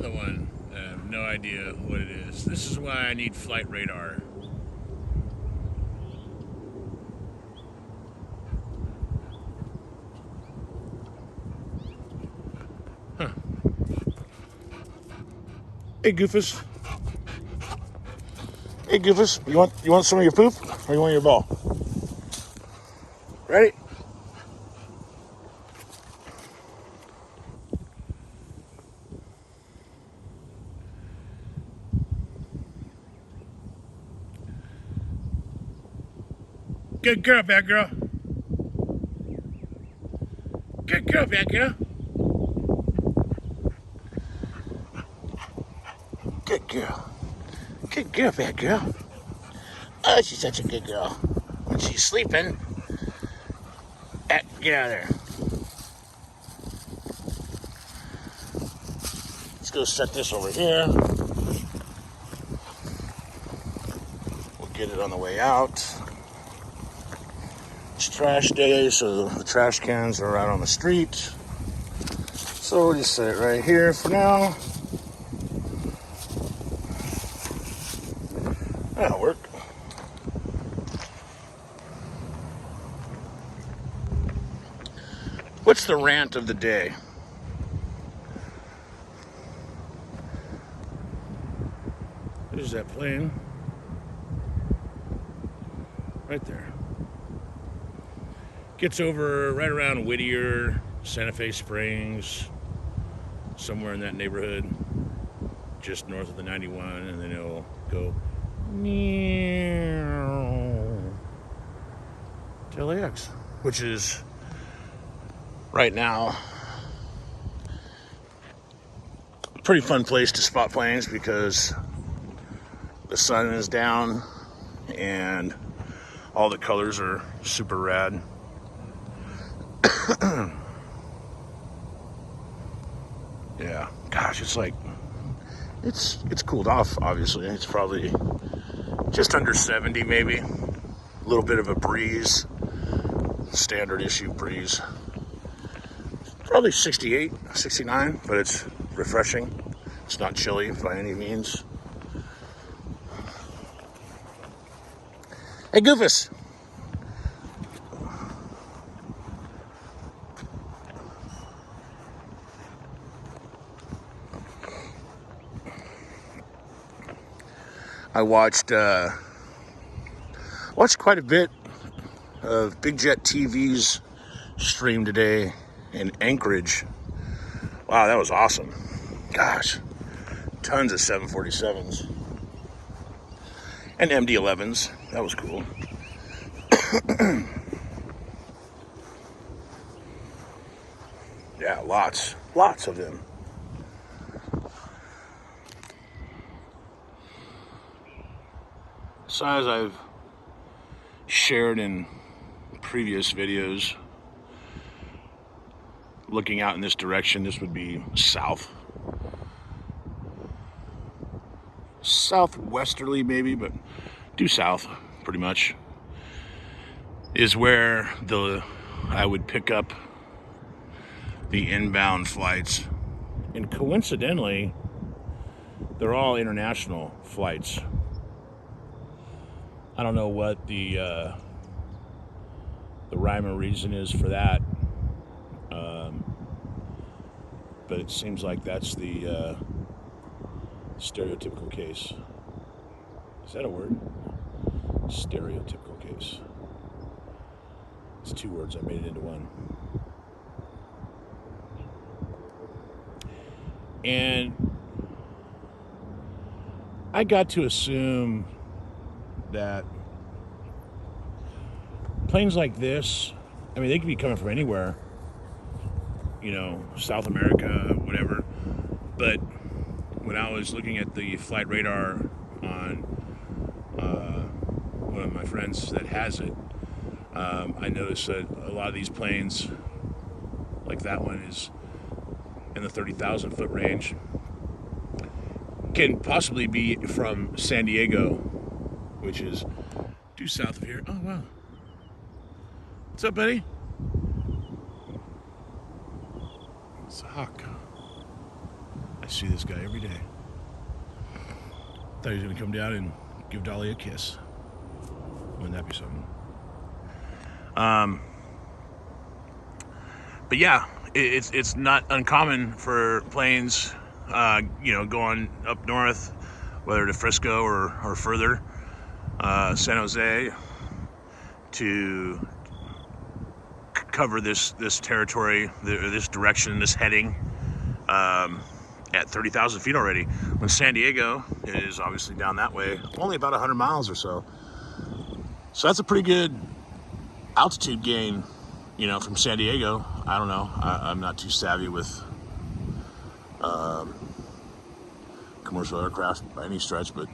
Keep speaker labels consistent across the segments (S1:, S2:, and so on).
S1: another one. I have no idea what it is. This is why I need flight radar. Huh. Hey, Goofus. Hey, Goofus. You want some of your poop, or you want your ball? Ready? Good girl, bad girl. Good girl, bad girl. Good girl. Good girl, bad girl. Oh, she's such a good girl. When she's sleeping, get out of there. Let's go set this over here. We'll get it on the way out. It's trash day, so the trash cans are out on the street. So we'll just set it right here for now. That'll work. What's the rant of the day? There's that plane. Right there. Gets over right around Whittier, Santa Fe Springs, somewhere in that neighborhood, just north of the 91, and then it'll go to LAX, which is right now a pretty fun place to spot planes because the sun is down and all the colors are super rad. Yeah, gosh, it's like it's cooled off. Obviously, it's probably just under 70, maybe. A little bit of a breeze, standard issue breeze. Probably 68, 69, but it's refreshing. It's not chilly by any means. Hey, Goofus. I watched quite a bit of Big Jet TV's stream today in Anchorage. Wow, that was awesome. Gosh, tons of 747s and MD-11s. That was cool. Yeah, lots of them. So as I've shared in previous videos, looking out in this direction, this would be southwesterly maybe, but due south pretty much, is where I would pick up the inbound flights. And coincidentally, they're all international flights. I don't know what the rhyme or reason is for that, but it seems like that's the stereotypical case. Is that a word? Stereotypical case. It's two words. I made it into one. And I got to assume that planes like this, I mean, they could be coming from anywhere, South America, whatever. But when I was looking at the flight radar on one of my friends that has it, I noticed that a lot of these planes, like that one, is in the 30,000 foot range, can possibly be from San Diego, which is due south of here. Oh, wow. What's up, buddy? It's a hawk. I to see this guy every day. Thought he was gonna come down and give Dolly a kiss. Wouldn't that be something? But yeah, it's not uncommon for planes, going up north, whether to Frisco or further, San Jose, to cover this territory, this direction, this heading, at 30,000 feet already. When San Diego is obviously down that way, only about 100 miles or so. So that's a pretty good altitude gain, from San Diego. I don't know. I'm not too savvy with commercial aircraft by any stretch, but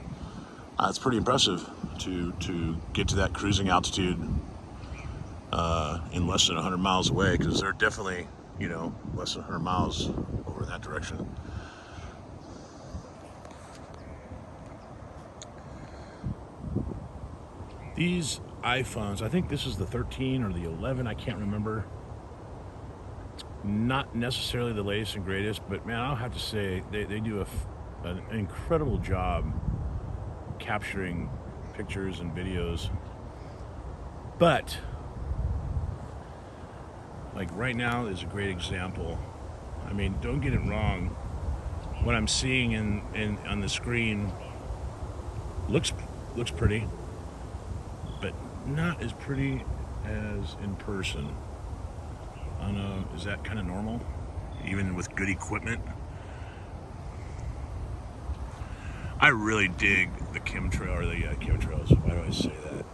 S1: it's pretty impressive to get to that cruising altitude in less than 100 miles away, because they're definitely, less than 100 miles over in that direction. These iPhones, I think this is the 13 or the 11, I can't remember. Not necessarily the latest and greatest, but man, I'll have to say they do an incredible job capturing pictures and videos. But like right now is a great example. I mean, don't get it wrong. What I'm seeing on the screen looks pretty, but not as pretty as in person. I don't know, is that kind of normal? Even with good equipment? I really dig the chemtrails. Why do I say that?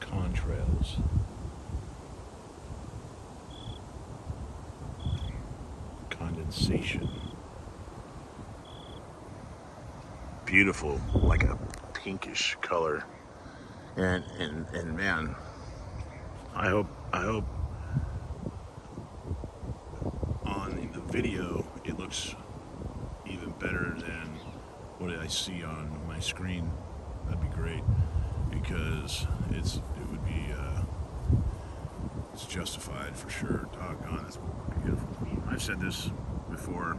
S1: Contrails. Condensation. Beautiful, like a pinkish color. And man, I hope on the video it looks even better than what I see on my screen. That'd be great, because it's justified for sure. Doggone, that's beautiful. I've said this before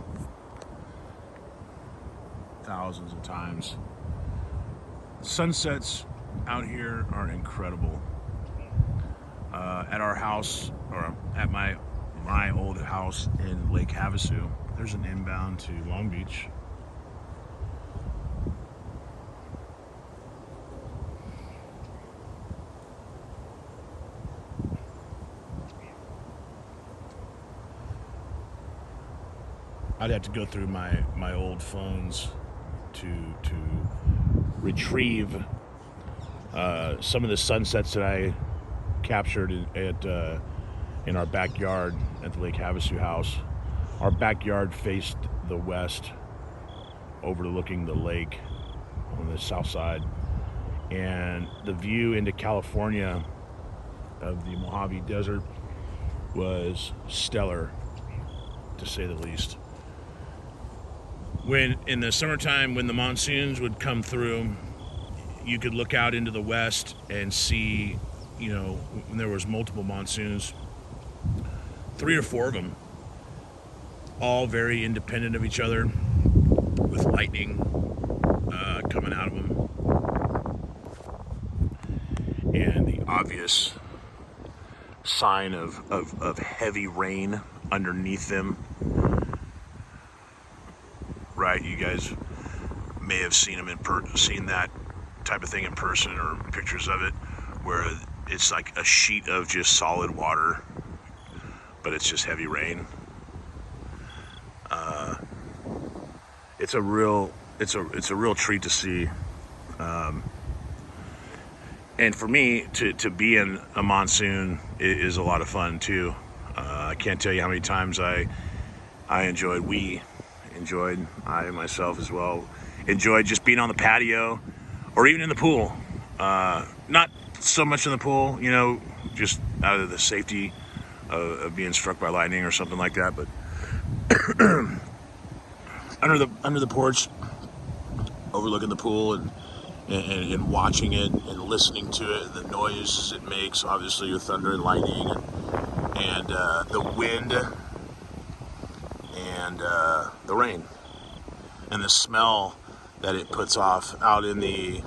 S1: thousands of times. Sunsets out here are incredible. At our house, or at my old house in Lake Havasu, there's an inbound to Long Beach. I'd have to go through my old phones to retrieve some of the sunsets that I captured in our backyard at the Lake Havasu house. Our backyard faced the west, overlooking the lake on the south side, and the view into California of the Mojave Desert was stellar, to say the least. When in the summertime, when the monsoons would come through, you could look out into the west and see, when there was multiple monsoons, 3 or 4 of them, all very independent of each other, with lightning coming out of them, and the obvious sign of heavy rain underneath them. Right, you guys may have seen seen that type of thing in person, or pictures of it, where it's like a sheet of just solid water, but it's just heavy rain. It's a real treat to see, and for me to be in a monsoon is a lot of fun too. I can't tell you how many times I myself as well enjoyed just being on the patio, or even in the pool. Not so much in the pool, just out of the safety of being struck by lightning or something like that, but under the porch, overlooking the pool and watching it and listening to it, the noises it makes, obviously with thunder and lightning and the wind and the rain and the smell that it puts off out in the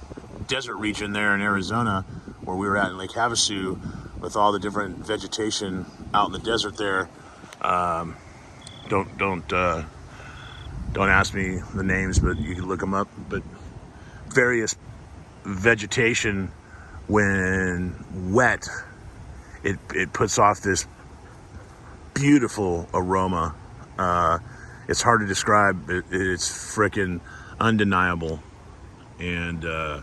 S1: desert region there in Arizona, where we were at in Lake Havasu, with all the different vegetation out in the desert there. Don't ask me the names, but you can look them up. But various vegetation, when wet, it puts off this beautiful aroma. It's hard to describe. It's freaking undeniable, and oh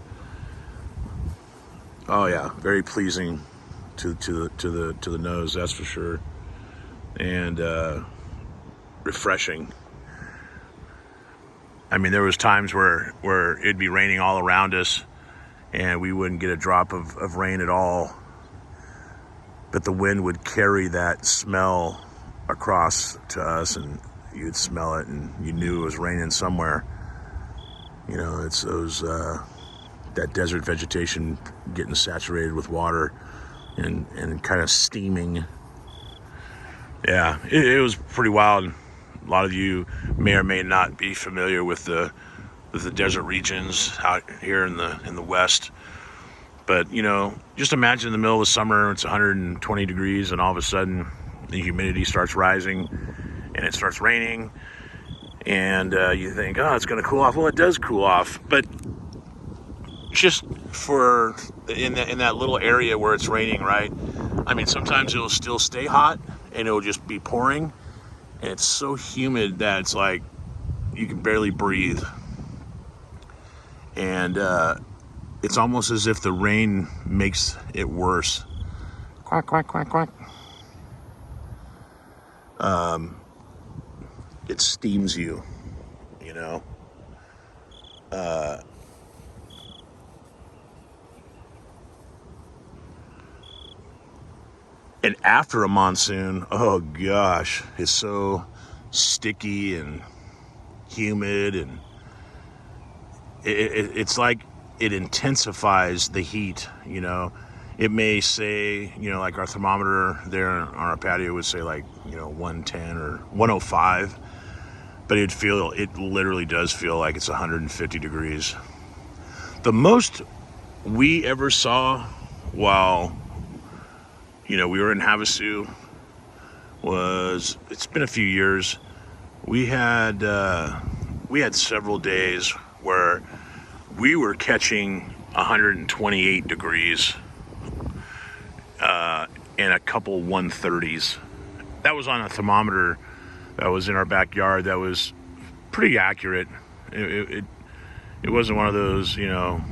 S1: yeah, very pleasing to the nose, that's for sure, and refreshing. I mean, there was times where it'd be raining all around us, and we wouldn't get a drop of rain at all, but the wind would carry that smell across to us, and you'd smell it, and you knew it was raining somewhere. You know, it's those that desert vegetation getting saturated with water and kind of steaming. Yeah, it was pretty wild. A lot of you may or may not be familiar with the desert regions out here in the West. But, you know, just imagine in the middle of the summer, it's 120 degrees, and all of a sudden the humidity starts rising and it starts raining, and you think, oh, it's going to cool off. Well, it does cool off, but just for in that little area where it's raining, right? I mean, sometimes it'll still stay hot and it'll just be pouring, and it's so humid that it's like you can barely breathe. And it's almost as if the rain makes it worse. Quack, quack, quack, quack. It steams you, you know. And after a monsoon, oh gosh, it's so sticky and humid, and it's like it intensifies the heat, you know. It may say, you know, like our thermometer there on our patio would say like, you know, 110 or 105, but it literally does feel like it's 150 degrees. The most we ever saw while, you know, we were in Havasu it's been a few years. We had several days where we were catching 128 degrees and a couple 130s. That was on a thermometer that was in our backyard. That was pretty accurate. It wasn't one of those, you know,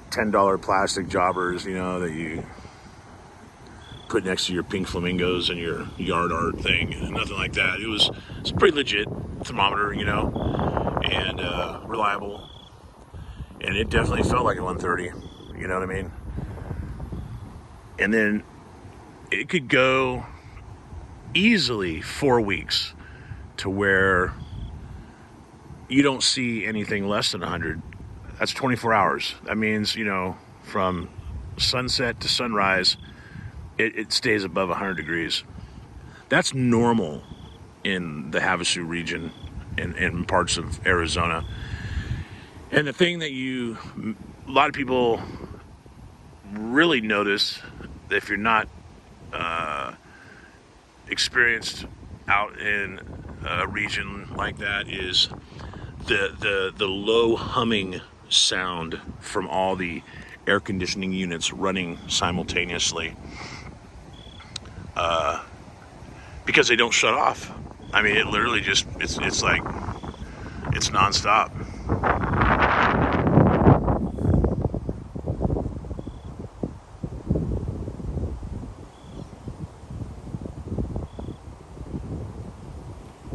S1: $10 plastic jobbers, you know, that you put next to your pink flamingos and your yard art thing. Nothing like that. It's a pretty legit thermometer, you know, and reliable. And it definitely felt like a 130. You know what I mean? And then it could go easily 4 weeks to where you don't see anything less than 100. That's 24 hours. That means, you know, from sunset to sunrise, it stays above 100 degrees. That's normal in the Havasu region and parts of Arizona. And the thing that a lot of people really notice, if you're not experienced out in a region like that, is the low humming sound from all the air conditioning units running simultaneously, because they don't shut off. I mean, it literally just it's like it's nonstop.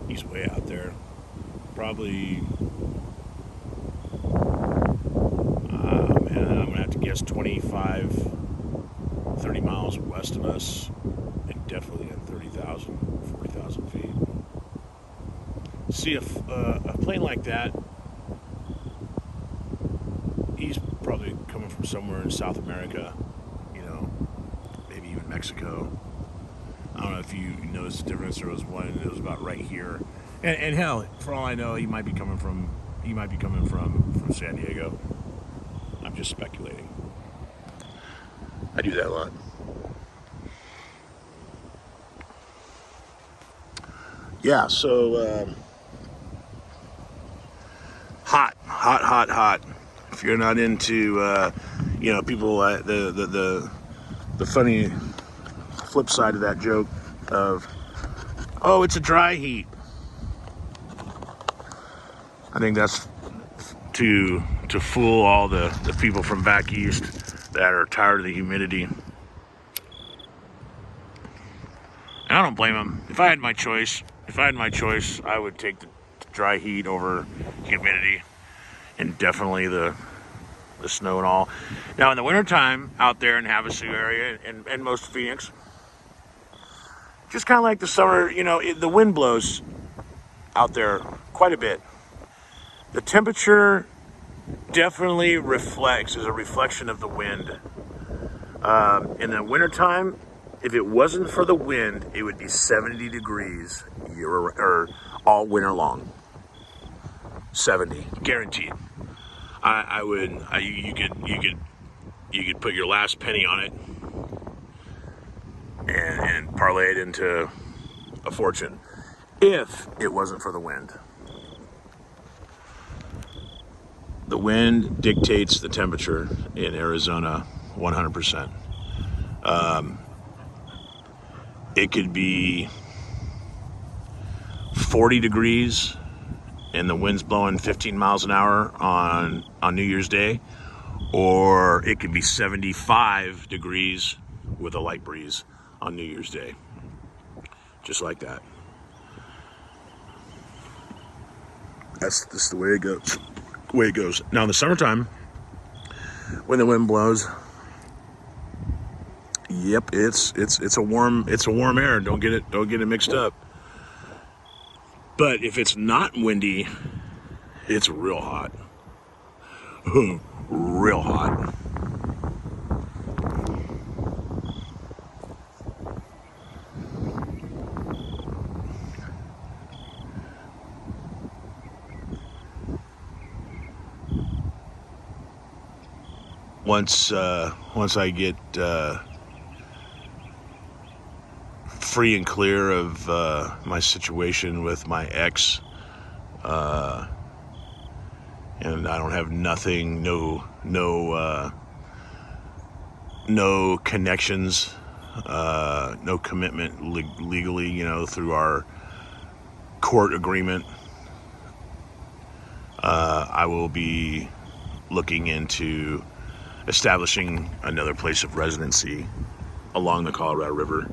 S1: He's way out there, probably. Man, I'm gonna have to guess 25, 30 miles west of us, and definitely at 30,000, 40,000 feet. See, a plane like that he's probably coming from somewhere in South America, you know, maybe even Mexico. I don't know if you noticed the difference. There was one that was about right here, and hell, for all I know, he might be coming from from San Diego. I'm just speculating. I do that a lot. Yeah, so hot. If you're not into, people, the funny flip side of that joke of, oh, it's a dry heat. I think that's to fool all the people from back east that are tired of the humidity. And I don't blame them. If I had my choice, I would take the dry heat over humidity, and definitely the snow and all. Now in the wintertime out there in Havasu area and most of Phoenix, just kind of like the summer, the wind blows out there quite a bit. The temperature definitely is a reflection of the wind. In the wintertime, if it wasn't for the wind, it would be 70 degrees all winter long. 70, guaranteed. You could put your last penny on it and parlay it into a fortune if it wasn't for the wind. The wind dictates the temperature in Arizona 100%. It could be 40 degrees and the wind's blowing 15 miles an hour on New Year's Day, or it could be 75 degrees with a light breeze on New Year's Day. Just like that. That's just the way it goes. Now in the summertime, when the wind blows, yep, it's a warm air. Don't get it mixed up. But if it's not windy, it's real hot. Real hot. Once I get free and clear of my situation with my ex, and I don't have nothing, no connections, no commitment legally, through our court agreement, I will be looking into establishing another place of residency along the Colorado River.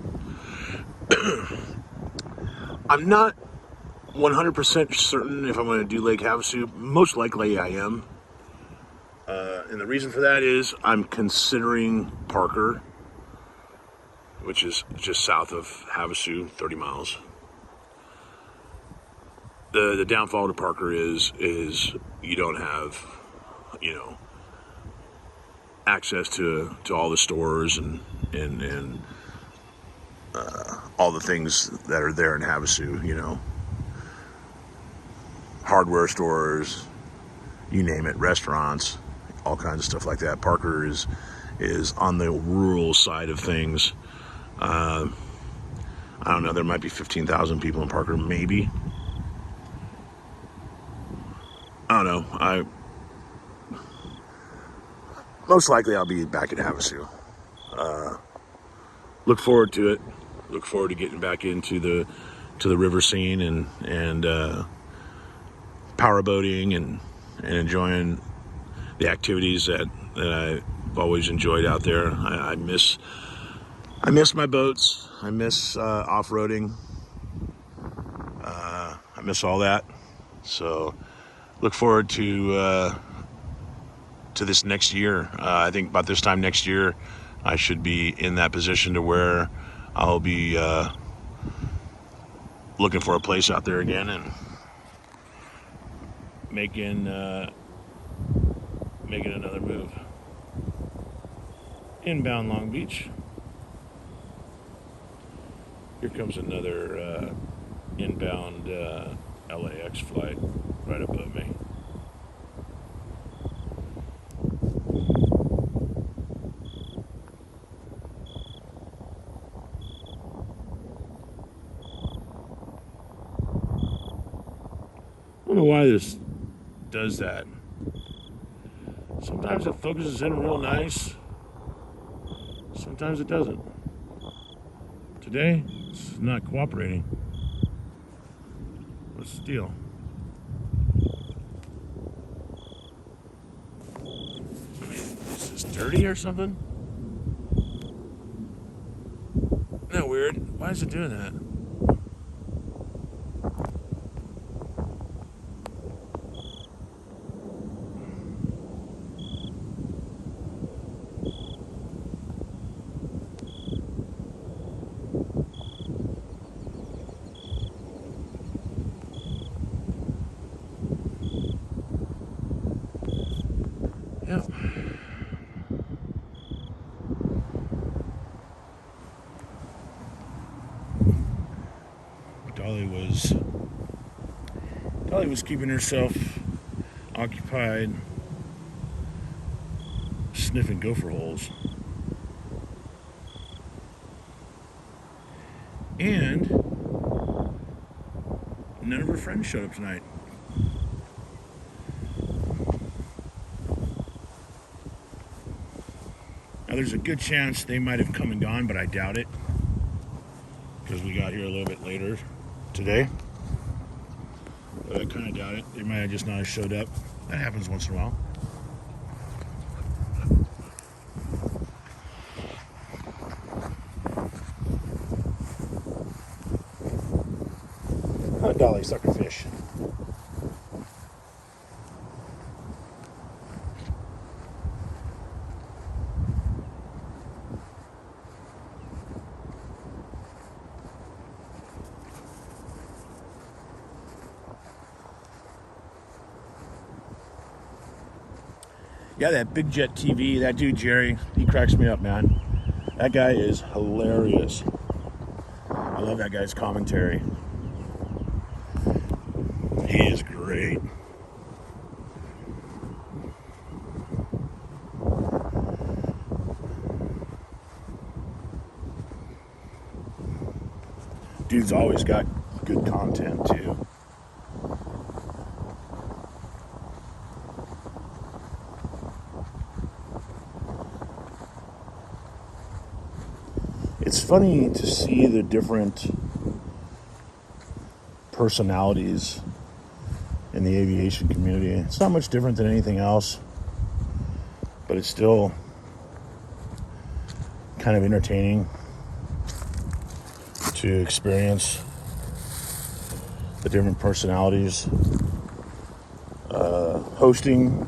S1: I'm not 100% certain if I'm going to do Lake Havasu. Most likely I am. And the reason for that is I'm considering Parker, which is just south of Havasu, 30 miles. The downfall to Parker is you don't have, access to all the stores and all the things that are there in Havasu, hardware stores, you name it, restaurants, all kinds of stuff like that. Parker is on the rural side of things. I don't know, there might be 15,000 people in Parker, maybe. I don't know. Most likely I'll be back at Havasu. Look forward to it. Look forward to getting back into the river scene and power boating and enjoying the activities that I've always enjoyed out there. I miss my boats. I miss off-roading. I miss all that. So look forward to this next year. I think about this time next year, I should be in that position to where I'll be looking for a place out there again and making making another move. Inbound Long Beach. Here comes another inbound LAX flight right above me. I don't know why this does that. Sometimes it focuses in real nice. Sometimes it doesn't. Today, it's not cooperating. What's the deal? I mean, is this dirty or something? Isn't that weird? Why is it doing that? Yep. Dolly was keeping herself occupied sniffing gopher holes. And none of her friends showed up tonight. Now there's a good chance they might have come and gone, but I doubt it, because we got here a little bit later today. But I kind of doubt it. They might have just not showed up. That happens once in a while. Oh, Dolly, suckerfish. Yeah, that Big Jet TV, that dude Jerry, he cracks me up, man. That guy is hilarious. I love that guy's commentary. He is great. Dude's always got good content, too. It's funny to see the different personalities in the aviation community. It's not much different than anything else, but it's still kind of entertaining to experience the different personalities hosting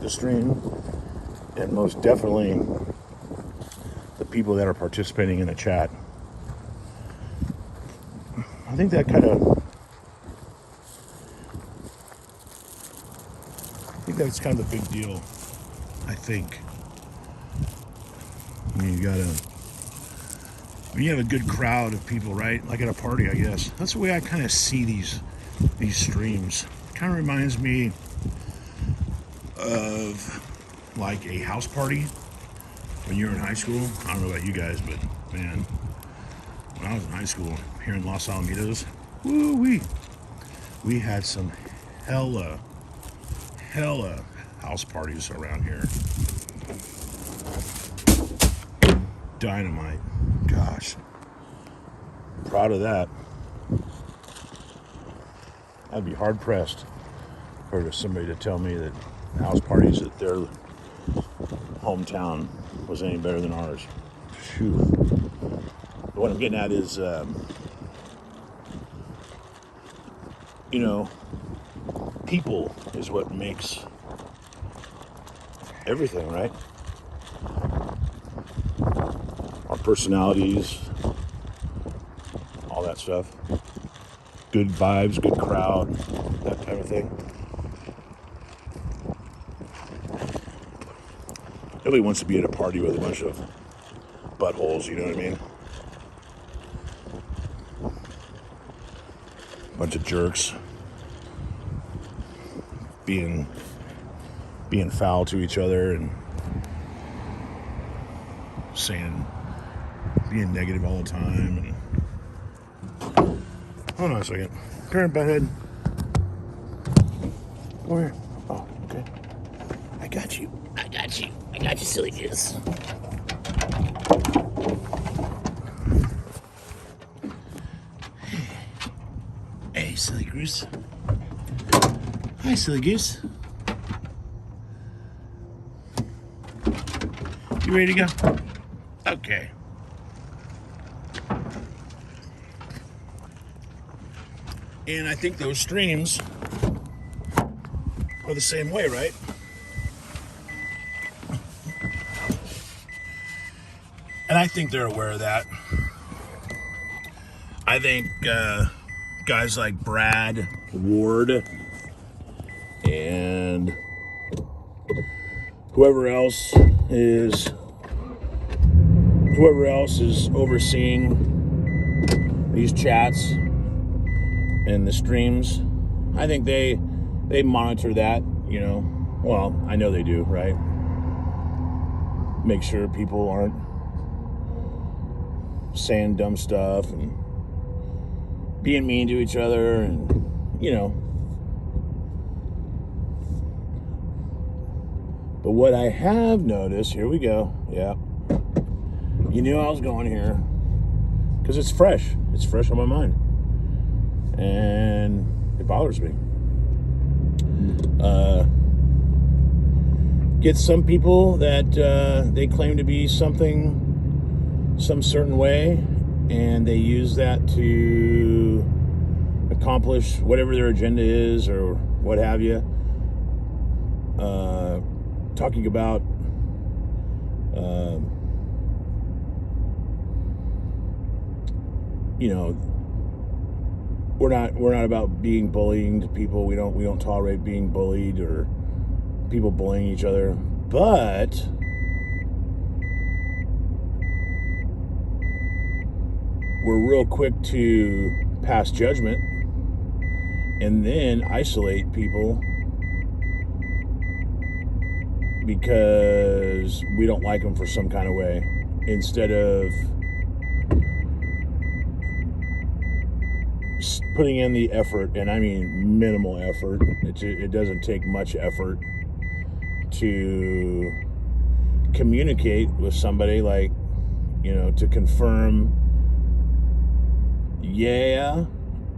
S1: the stream, and most definitely the people that are participating in the chat. I think that kind of, that's kind of a big deal. I think. I mean, when you have a good crowd of people, right? Like at a party, I guess. That's the way I kind of see these streams. It kind of reminds me of like a house party when you're in high school. I don't know about you guys, but man, when I was in high school here in Los Alamitos, we had some hella house parties around here. Dynamite. Gosh. Proud of that. I'd be hard pressed for somebody to tell me that house parties at their hometown was any better than ours. Phew. What I'm getting at is, people is what makes everything, right? Our personalities, all that stuff. Good vibes, good crowd, that kind of thing. Nobody wants to be at a party with a bunch of buttholes, you know what I mean? Bunch of jerks being foul to each other and being negative all the time. And hold on a second. Parent butthead. Where? Oh, okay. I got you, silly goose. Hey, silly goose. Hi, silly goose. You ready to go? Okay. And I think those streams are the same way, right? And I think they're aware of that. I think guys like Brad Ward and whoever else is overseeing these chats and the streams, I think they monitor that, you know. Well, I know they do, right? Make sure people aren't saying dumb stuff and being mean to each other, and, you know. But what I have noticed, here we go, yeah. You knew I was going here, because it's fresh. It's fresh on my mind. And it bothers me. Get some people that they claim to be some certain way, and they use that to accomplish whatever their agenda is or what have you. Talking about you know, we're not about being bullying to people. We don't tolerate being bullied or people bullying each other, but we're real quick to pass judgment and then isolate people because we don't like them for some kind of way, instead of putting in the effort, and I mean minimal effort. It doesn't take much effort to communicate with somebody, like, you know, to confirm, yeah,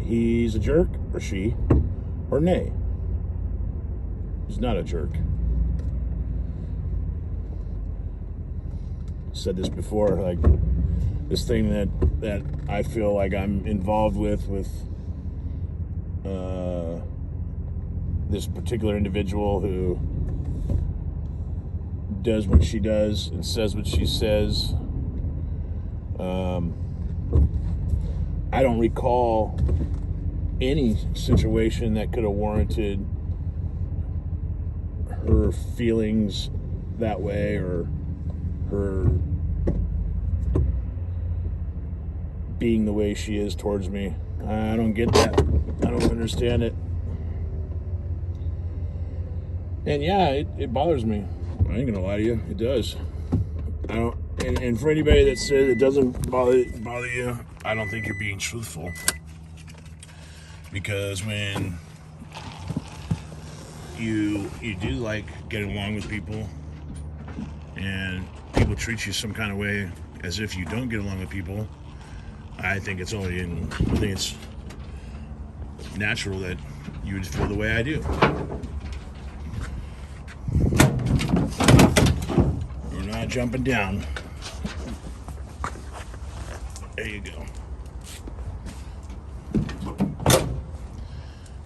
S1: he's a jerk, or she, or nay, he's not a jerk. Said this before, like, this thing that I feel like I'm involved with this particular individual who does what she does and says what she says. I don't recall any situation that could have warranted her feelings that way, or her being the way she is towards me. I don't get that. I don't understand it. And yeah, it bothers me. I ain't gonna lie to you, it does. I don't. And for anybody that says it doesn't bother you, I don't think you're being truthful. Because when you do like getting along with people, and people treat you some kind of way as if you don't get along with people, I think it's natural that you would feel the way I do. We're not jumping down. There you go.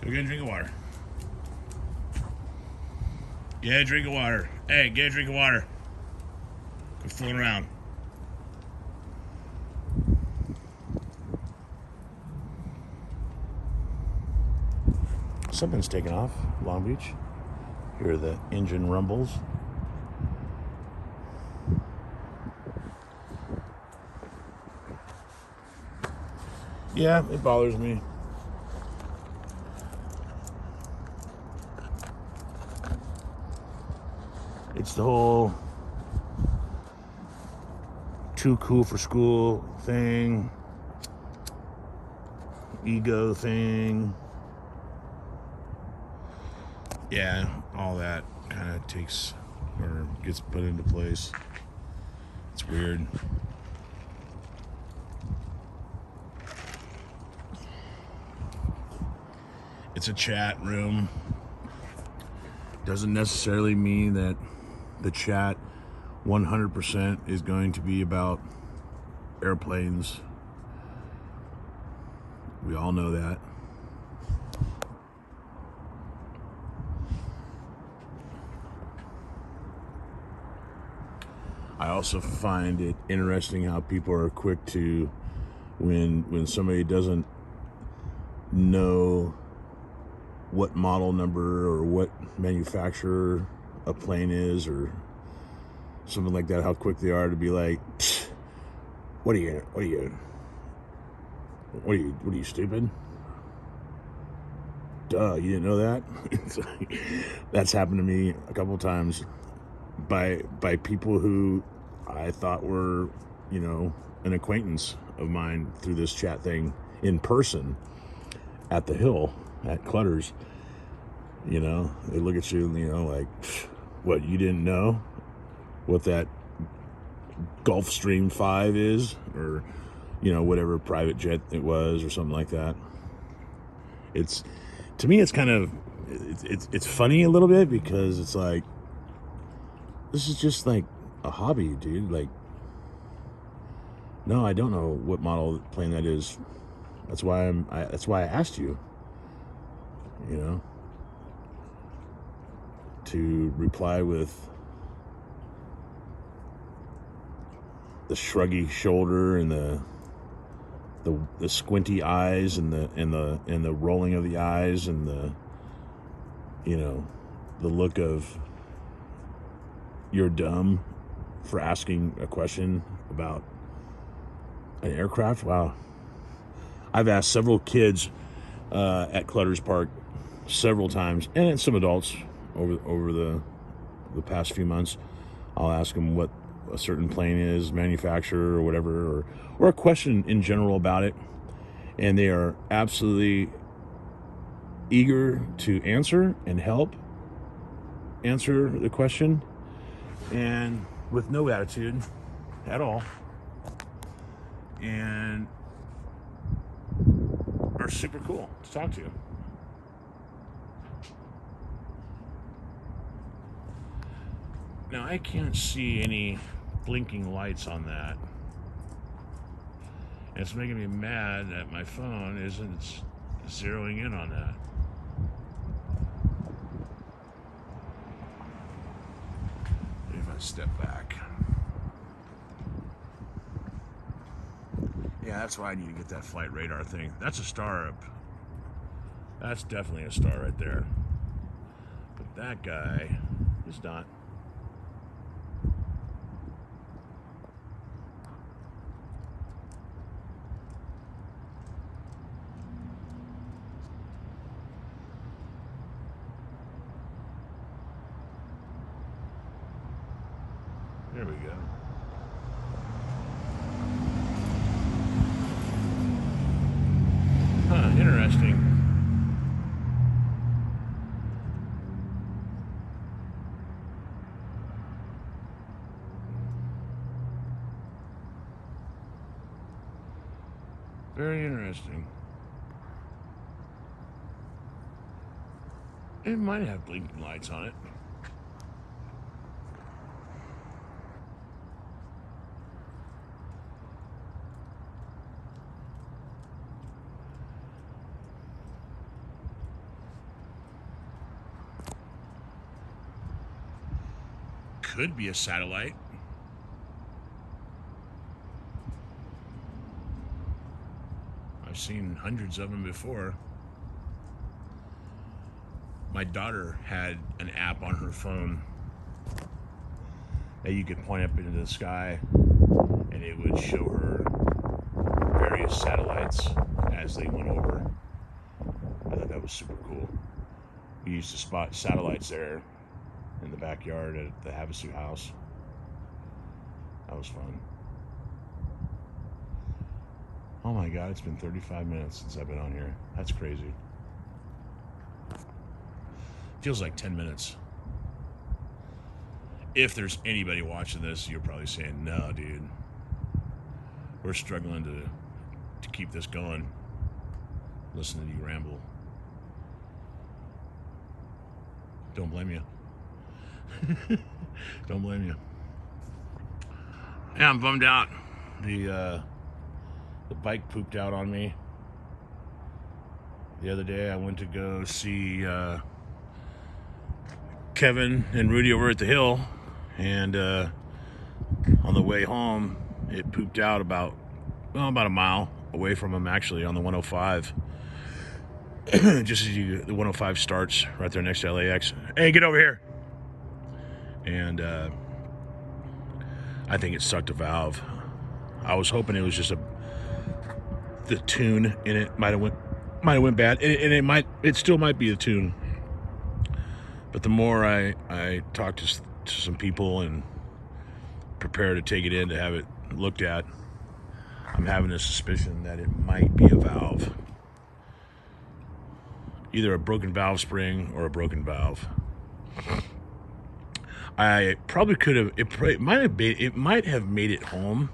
S1: Go get a drink of water. Yeah, drink of water. Hey, get a drink of water. Quit fooling around. Something's taking off, Long Beach. Hear the engine rumbles. Yeah, it bothers me. It's the whole too cool for school thing, ego thing. Yeah, all that kind of takes or gets put into place. It's weird. It's a chat room. Doesn't necessarily mean that the chat 100% is going to be about airplanes. We all know that. I also find it interesting how people are quick to, when somebody doesn't know what model number or what manufacturer a plane is or something like that, how quick they are to be like, what are you stupid? Duh, you didn't know that? That's happened to me a couple of times by people who I thought were, an acquaintance of mine through this chat thing in person at the Hill at Clutter's. They look at you, like, what, you didn't know what that Gulfstream 5 is, or whatever private jet it was, or something like that. It's, to me, it's kind of, it's funny a little bit, because it's like, this is just like a hobby, dude. Like, no, I don't know what model plane that is. That's why I asked you, to reply with the shruggy shoulder and the squinty eyes and the rolling of the eyes and the look of you're dumb for asking a question about an aircraft. Wow. I've asked several kids at Clutter's Park several times, and some adults over the past few months. I'll ask them what a certain plane is, manufacturer or whatever, or a question in general about it, and they are absolutely eager to answer and help answer the question, and with no attitude at all, and are super cool to talk to. Now, I can't see any blinking lights on that. And it's making me mad that my phone isn't zeroing in on that. If I step back. Yeah, that's why I need to get that flight radar thing. That's a star up. That's definitely a star right there. But that guy is not. There we go. Huh, interesting. Very interesting. It might have blinking lights on it. Could be a satellite. I've seen hundreds of them before. My daughter had an app on her phone that you could point up into the sky and it would show her various satellites as they went over. I thought that was super cool. We used to spot satellites there in the backyard at the Havasu house. That was fun. Oh my God, it's been 35 minutes since I've been on here. That's crazy. Feels like 10 minutes. If there's anybody watching this, you're probably saying, no, dude. We're struggling to keep this going. Listening to you ramble. Don't blame you. Don't blame you. Yeah, I'm bummed out. The bike pooped out on me. The other day I went to go see Kevin and Rudy over at the hill, and on the way home it pooped out about a mile away from them, actually, on the 105. Just as the 105 starts right there next to LAX. Hey, get over here. And I think it sucked a valve. I was hoping it was just the tune in it might have went bad, and it still might be the tune. But the more I talk to some people and prepare to take it in to have it looked at, I'm having a suspicion that it might be a valve. Either a broken valve spring or a broken valve. I probably could have. It might have made it home,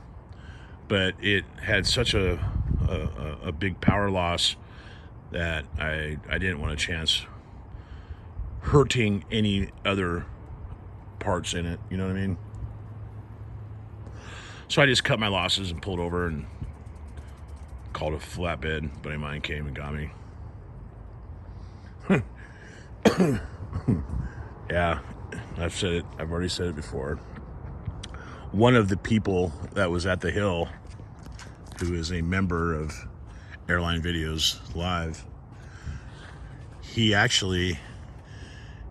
S1: but it had such a big power loss that I didn't want a chance hurting any other parts in it. You know what I mean? So I just cut my losses and pulled over and called a flatbed. Buddy of mine came and got me. Yeah, I've already said it before. One of the people that was at the hill, who is a member of Airline Videos Live, he actually,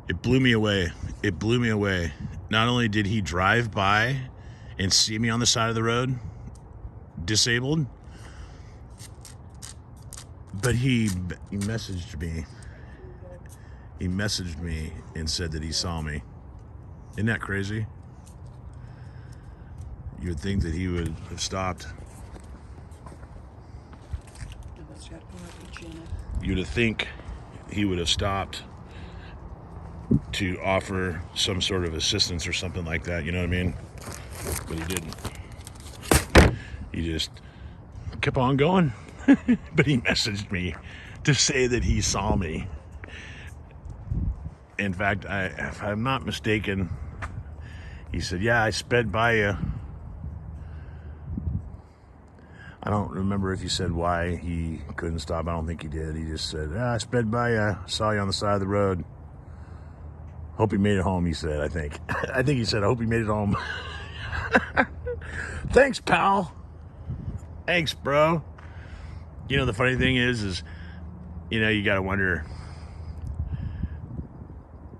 S1: it blew me away. It blew me away. Not only did he drive by and see me on the side of the road, disabled, but he messaged me. He messaged me and said that he saw me. Isn't that crazy? You would think that he would have stopped. You would think he would have stopped to offer some sort of assistance or something like that, you know what I mean? But he didn't. He just kept on going. But he messaged me to say that he saw me. In fact, if I'm not mistaken, he said, yeah, I sped by you. I don't remember if he said why he couldn't stop. I don't think he did. He just said, I sped by you, saw you on the side of the road. Hope you made it home, he said, I think. I think he said, I hope you made it home. Thanks, pal. Thanks, bro. You know, the funny thing is, you got to wonder.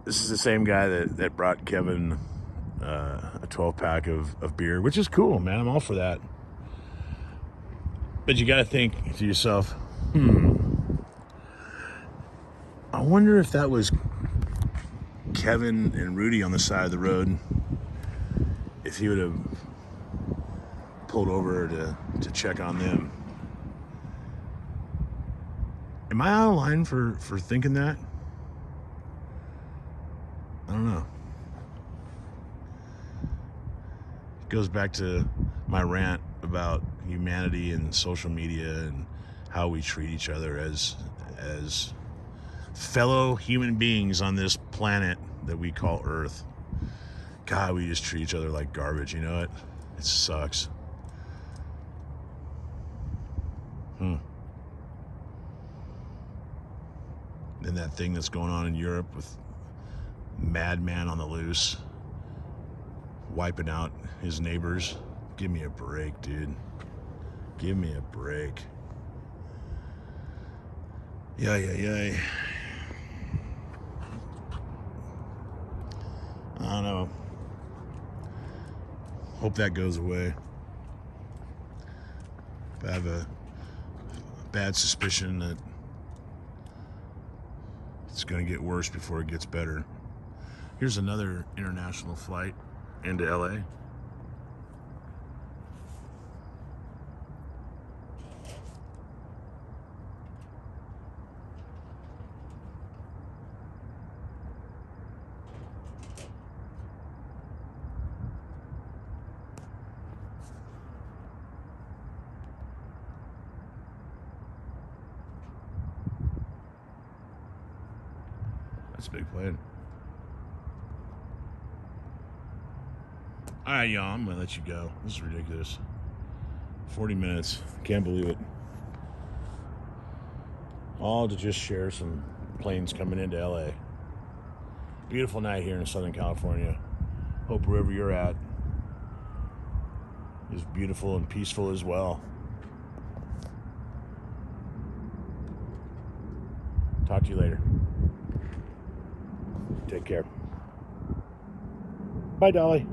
S1: This is the same guy that brought Kevin a 12-pack of beer, which is cool, man. I'm all for that. But you got to think to yourself, I wonder if that was Kevin and Rudy on the side of the road, if he would have pulled over to check on them. Am I out of line for thinking that? I don't know. It goes back to my rant about humanity and social media and how we treat each other as fellow human beings on this planet that we call Earth. God, we just treat each other like garbage, you know it? It sucks. And that thing that's going on in Europe with madman on the loose, wiping out his neighbors. Give me a break, dude. Give me a break. Yeah. I don't know. Hope that goes away. If I have a bad suspicion that it's going to get worse before it gets better. Here's another international flight into LA. That's a big plane. All right, y'all, I'm going to let you go. This is ridiculous. 40 minutes. Can't believe it. All to just share some planes coming into LA. Beautiful night here in Southern California. Hope wherever you're at is beautiful and peaceful as well. Talk to you later. Take care. Bye, Dolly.